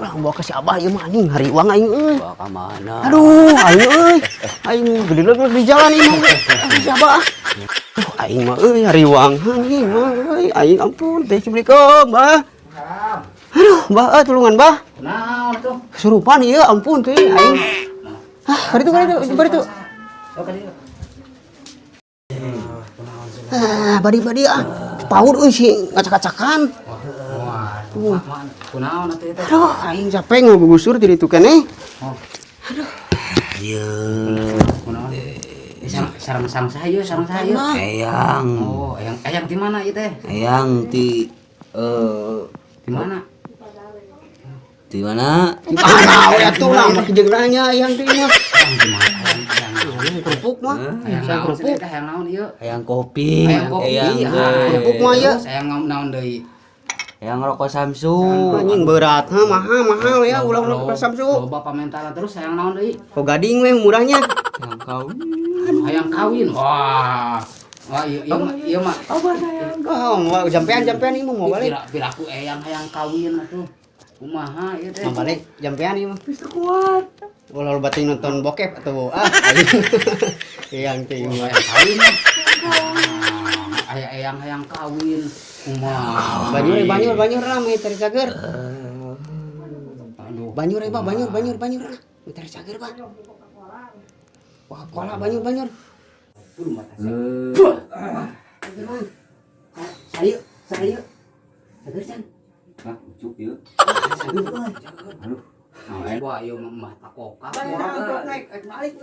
Ulah bawa ke si Abah ieu mah anjing hariwang aing euy. Bawa ka mana? Aduh, aing euy. Aing gelileuk di jalan ieu mah. Si Abah. Aduh, aing mah euy hariwang anjing mah euy. Aing ampun, teh assalamualaikum, Bah. Aduh, Bah, tulungan Bah. Naon atuh? Kesurupan ieu ampun teh aing. Bari tu. Oh, ka dieu. Badi ah. Paud euy si ngacak-acakan. Kunaon atuh teh? Aduh, aing capek ngegusur di ditu keneh. Ieu. Kunaon? Sareng saha ieu? Eyang. Oh, eyang di mana ieu teh? Eyang di Di mana? di mana? Di mana we atuh lah mah kejegnanya yang teh mah. Eyang Kerupuk mah. Eyang Saya naon kerupuk. teh? Eyang naon ieu? Eyang kopi. Eyang kopi. kerupuk mah ya. Eyang naon deui? Eyang rokok Samsu. Anjing berat, mahal ya ulah ke Samsu. Loba pamentaran terus eyang naon deui? Kok gading we murahnya. Eyang kawin. Hayang kawin. Wah. Wah, ieu mah. Oh, jampean ieu mah mau balik. Piraku eyang hayang kawin atuh. Kumaha ieu teh? Mau balik jampean ieu mah. Bisa kuat. Ulah bating nonton bokep atau aing. Yang teh mah. Hayang kawin. Eyang hayang kawin. Kumaha? Banyur lah meh tari cager. Aduh. Banyur Bah, banyur lah. Meh tari cager Bah. Wah, pola banyur. Kudu mata Saya. Cager can. Hah, ucuk ieu. Cager euy. Aduh. Wah, ieu mah takoka. Naik balik.